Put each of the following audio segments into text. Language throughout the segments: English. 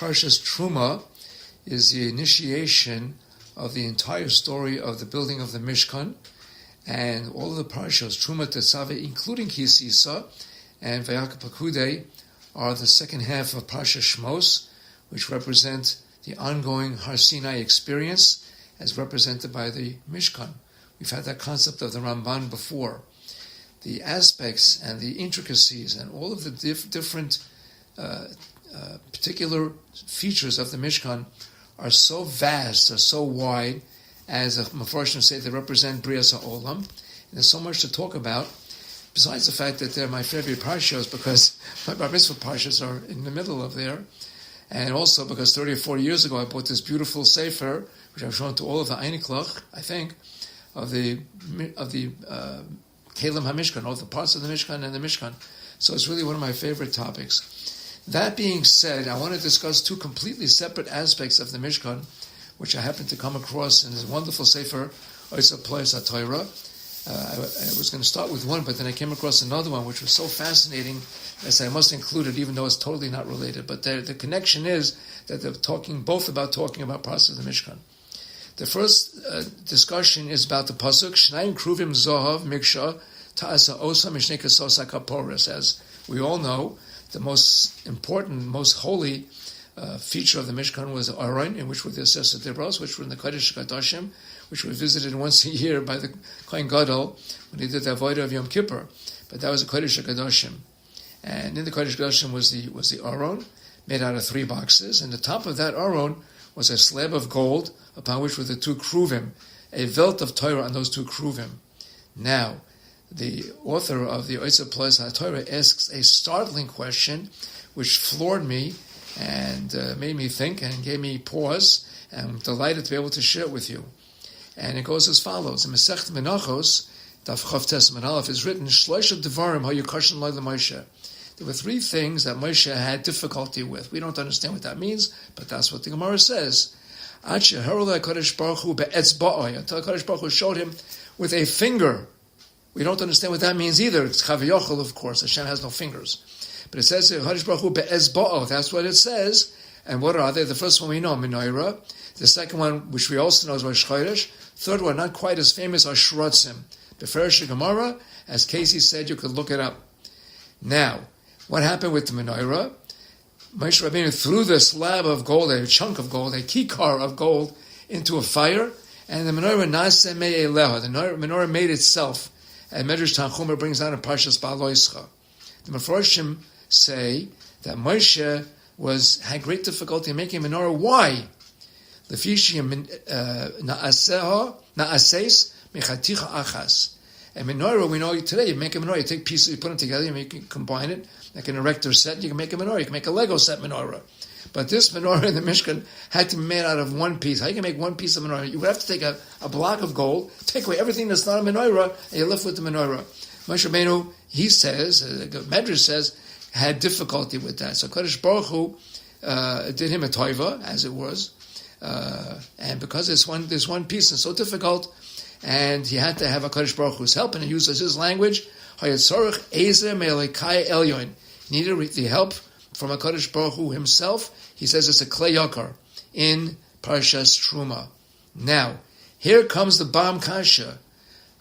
Parshas Teruma is the initiation of the entire story of the building of the Mishkan, and all of the Parshas, Teruma Tetzaveh, including Kisisa and Vayaka Pakude, are the second half of Parshas Shmos, which represent the ongoing Har Sinai experience as represented by the Mishkan. We've had that concept of the Ramban before. The aspects and the intricacies and all of the different particular features of the Mishkan are so vast, are so wide, as the Mefarshim say, they represent Brias HaOlam. And there's so much to talk about, besides the fact that they're my favorite parshas, because my Bar Mitzvah parshas are in the middle of there, and also because 30 or 40 years ago I bought this beautiful sefer, which I've shown to all of the Einiklach, I think, of the Kelim HaMishkan, all the parts of the Mishkan and the Mishkan. So it's really one of my favorite topics. That being said, I want to discuss two completely separate aspects of the Mishkan, which I happened to come across in this wonderful sefer, Oisa Plois HaTorah. I was going to start with one, but then I came across another one, which was so fascinating, I said I must include it, even though it's totally not related. But the connection is that they're talking about parts of the Mishkan. The first discussion is about the pasuk, Shnayim Kruvim Zohav Miksha Ta'asa Osa Mishnei Kesosa Kaporis. As we all know, the most important, most holy feature of the Mishkan was the Aron, in which were the Asesa Dibros, which were in the Kodesh Kadashim, which were visited once a year by the Kohen Gadol when he did the Avodah of Yom Kippur. But that was the Kodesh Kadashim. And in the Kodesh Kadashim was the Aron, made out of 3 boxes, and the top of that Aron was a slab of gold, upon which were the 2 kruvim, a velt of Torah on those 2 kruvim. Now, the author of the Oisa Plois HaTorah asks a startling question, which floored me and made me think and gave me pause, and I'm delighted to be able to share it with you. And it goes as follows. In Masechet Menachos, Daf Chav Tes Amud Aleph is written, Shloisha Devarim HaYukashin Lo LeMoshe. There were 3 things that Moshe had difficulty with. We don't understand what that means, but that's what the Gemara says. Until HaKadosh Baruch Hu showed him with a finger. We don't understand what that means either. It's Chaviyochel, of course. Hashem has no fingers. But it says HaKadosh Baruch Hu be'ezba'o. That's what it says. And what are they? The first one we know, Menorah. The second one, which we also know, is Rosh Chodesh. Third one, not quite as famous, are Shrotzim. The Ferish Gemara, as Casey said, you could look it up. Now, what happened with the Menorah? Moshe Rabbeinu threw the slab of gold, a chunk of gold, a kikar of gold, into a fire, and the Menorah Naseh Me'eleha, the Menorah made itself. And Medrash Tanchuma brings out in Parshas Ba'aloischa. The Mefarshim say that Moshe had great difficulty in making a menorah. Why? Lefishim na'ases mechaticha achas. A menorah, we know today, you make a menorah, you take pieces, you put them together, you combine it, like an erector set, you can make a menorah, you can make a Lego set menorah. But this menorah in the Mishkan had to be made out of one piece. How you can make one piece of menorah? You would have to take a block of gold, take away everything that's not a menorah, and you're left with the menorah. Moshe Rabbeinu, he says, the Medrash says, had difficulty with that. So Kodesh Baruch Hu did him a toiva, as it was, and because this one piece is so difficult, and he had to have a Kodesh Baruch Hu's help, and he uses his language, he needed the help from a Kodesh Baruch Hu himself. He says it's a klei yakar in Parshas Teruma. Now, here comes the Bam Kasha.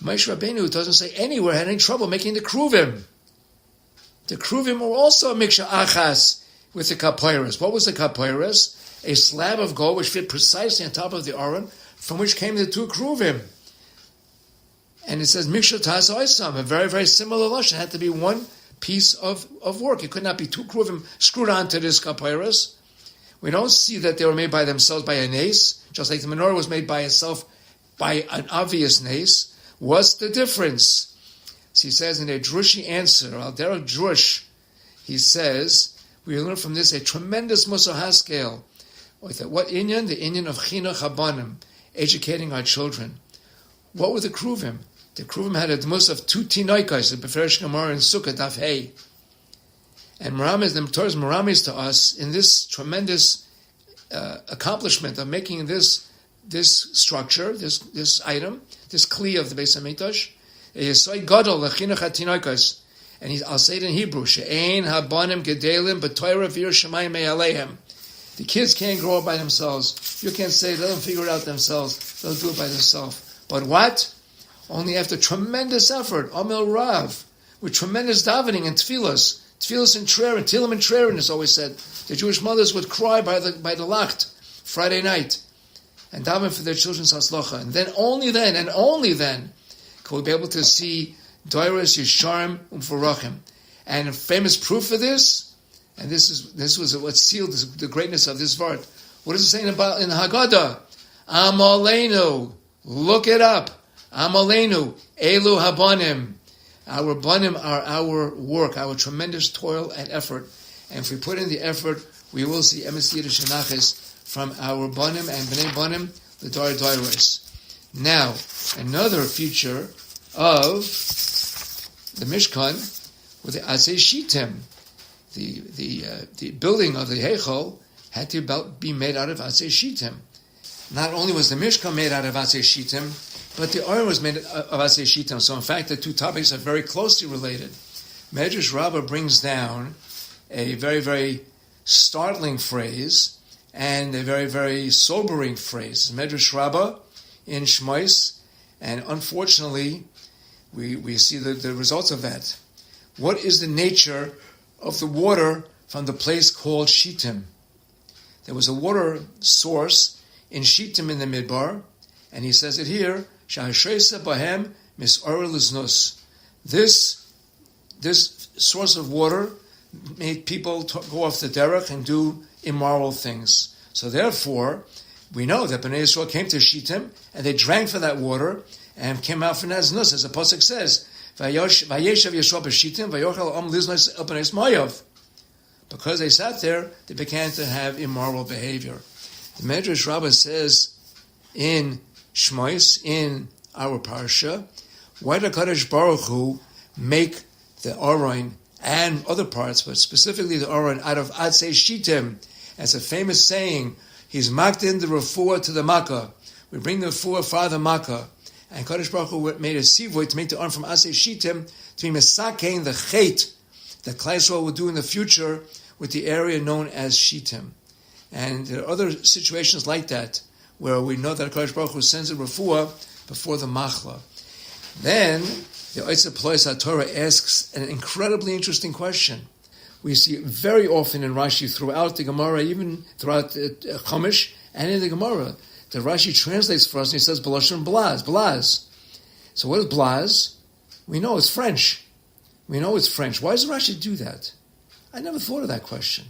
Moshe Rabbeinu doesn't say anywhere had any trouble making the kruvim. The kruvim were also a miksha achas with the kapoiros. What was the kapoiros? A slab of gold which fit precisely on top of the aron, from which came the 2 kruvim. And it says miksha tas oisam, a very, very similar lashon. It had to be one piece of work. It could not be 2 kruvim screwed onto this kapoiros. We don't see that they were made by themselves by a nace, just like the menorah was made by itself by an obvious nace. What's the difference? So he says in a Drushi answer, Al Derek Drush, he says, we learn from this a tremendous Musar Haskel. What inyan? The inyan of Chinuch Habanim, educating our children. What were the kruvim? The kruvim had a dmus of 2 tinoikas, the Beferish Gemara in Sukkah, Daf Hey. And the Torah's Maramis to us in this tremendous accomplishment of making this structure, this item, this kli of the Beis HaMikdash, and I'll say it in Hebrew, She'ein habanim gedelim b'toira v'yir shemayim me'alehem. The kids can't grow up by themselves. You can't say, let them figure it out themselves. They'll do it by themselves. But what? Only after tremendous effort, Amil Rav, with tremendous davening and tefillas and trerin, Tilim and trerin is always said. The Jewish mothers would cry by the Lacht, Friday night, and daven for their children's haslacha. And then, only then, could we be able to see Doiros Yisharim Umfarachim. And a famous proof for this, and this was what sealed the greatness of this vart. What is it saying about in the Haggadah? Amalenu, look it up. Amalenu, Elu Habanim. Our banim are our work, our tremendous toil and effort. And if we put in the effort, we will see emes yiddish shenachis from our banim and bnei banim, the dar dairos. Now, another feature of the Mishkan with the Atzei Shitim, the building of the Heichal had to be made out of Atzei Shitim. Not only was the Mishkan made out of Atzei Shitim, but the Aron was made of Atzei Shitim. So in fact, the two topics are very closely related. Medrash Rabbah brings down a very, very startling phrase and a very, very sobering phrase. Medrash Rabbah in Shmois, and unfortunately, we see the results of that. What is the nature of the water from the place called Shittim? There was a water source in Shittim in the Midbar, and he says it here, Shahashresa Bahem Mis'or Liznus. This source of water made people go off the derech and do immoral things. So therefore, we know that Bnei Yisrael came to Shittim, and they drank from that water, and came out from Naznus, as the Pasuk says, Vayeshav Yisrael b'Shittim, Vayochel Am Liznus El Bnei Mayav. Because they sat there, they began to have immoral behavior. The Medrash Rabbah says in Shmois, in our Parsha, why did HaKadosh Baruch Hu make the Aron and other parts, but specifically the Aron, out of Atzei Shittim? As a famous saying, he's maked in the refuah to the Makkah. We bring the refuah for the Makkah. And Kadosh Baruch Hu made a sivoy to make the Aron from Atzei Shittim to be mesakein the chait that Klal Yisrael will do in the future with the area known as Shittim. And there are other situations like that where we know that Kadosh Baruch Hu sends a refuah before the machla. Then the Otzei Plois HaTorah asks an incredibly interesting question. We see it very often in Rashi throughout the Gemara, even throughout the Chumash and in the Gemara. The Rashi translates for us and he says B'lashon blaz. So what is blaz? We know it's French. Why does Rashi do that? I never thought of that question.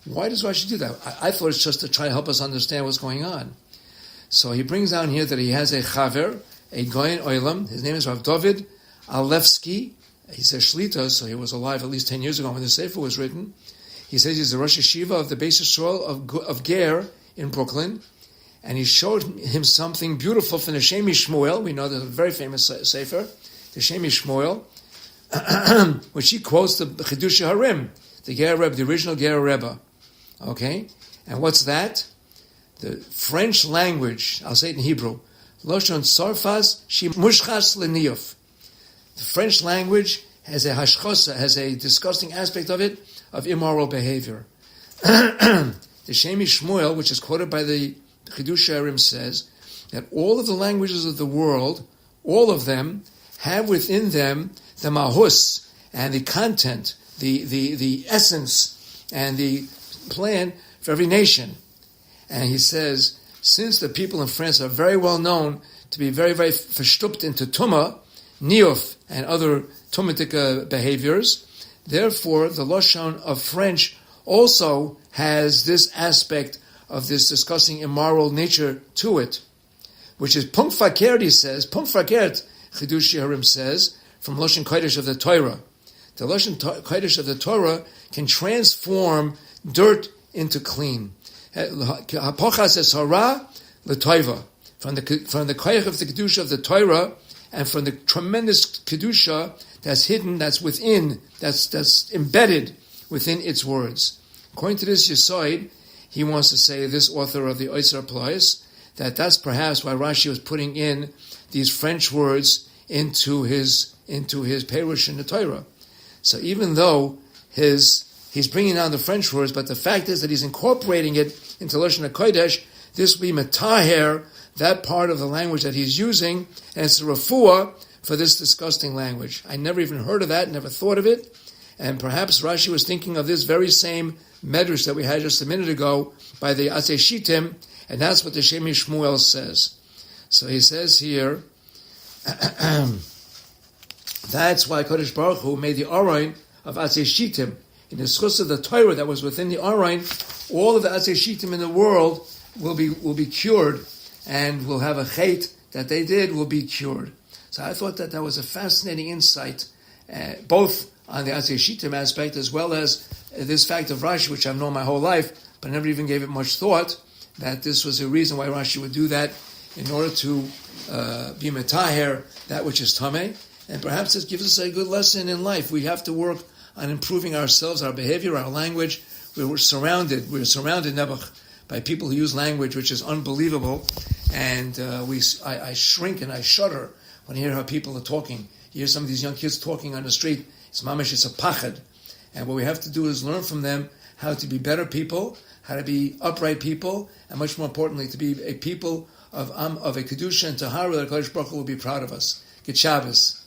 Why does Rashi do that? I thought it's just to try to help us understand what's going on. So he brings down here that he has a chaver, a goyen oilam. His name is Rav David Alevsky. He's a shlita, so he was alive at least 10 years ago when the Sefer was written. He says he's the Rosh Yeshiva of the Beis Yisrael of Ger in Brooklyn. And he showed him something beautiful from the Shemi Shmuel. We know there's a very famous Sefer, the Shemi Shmuel, which he quotes the Chidush Harim, the Ger Rebbe, the original Ger Rebbe. Okay? And what's that? The French language, I'll say it in Hebrew, Loshon Sarfas Shi Mushchas Leniyuf. The French language has a hashchosa, has a disgusting aspect of it, of immoral behavior. The Shemi Shmuel, which is quoted by the Chidush Harim, says that all of the languages of the world, all of them, have within them the mahus and the content, the essence and the plan for every nation. And he says, since the people in France are very well known to be very, very verstupt into Tumah, Niyuf, and other Tumatic behaviors, therefore the Lashon of French also has this aspect of this discussing immoral nature to it, which is Punkt Fakert, he says, Punkt Fakert, Chidush Harim says, from Lashon Kodesh of the Torah. The Lashon Kodesh of the Torah can transform dirt into clean. Hapochas es hara l'toiva. From the koyach of the kedusha of the Torah, and from the tremendous kedusha that's hidden, that's within, that's embedded within its words. According to this Yesoid, he wants to say, this author of the Oitzer Plois, that's perhaps why Rashi was putting in these French words into his Perush in the Torah. So even though his he's bringing down the French words, but the fact is that he's incorporating it into Lashon HaKodesh. This will be metaher, that part of the language that he's using, and it's a refuah for this disgusting language. I never even heard of that, never thought of it, and perhaps Rashi was thinking of this very same medrash that we had just a minute ago by the Atzei Shittim, and that's what the Shemi Shmuel says. So he says here, that's why Kodesh Baruch Hu made the Aron of Atzei Shittim. In the schus of the Torah that was within the Aron, all of the Atzei Shittim in the world will be cured, and will have a chait that they did will be cured. So I thought that was a fascinating insight, both on the Atzei Shittim aspect as well as this fact of Rashi, which I've known my whole life, but never even gave it much thought, that this was a reason why Rashi would do that in order to be metaher, that which is tameh. And perhaps this gives us a good lesson in life. We have to work on improving ourselves, our behavior, our language. We're surrounded Nebuch, by people who use language which is unbelievable, and I shrink and I shudder when I hear how people are talking. You hear some of these young kids talking on the street. It's mamash, it's a pachad. And what we have to do is learn from them how to be better people, how to be upright people, and much more importantly, to be a people of a kedusha and tahara that HaKadosh Baruch Hu will be proud of us. Good Shabbos.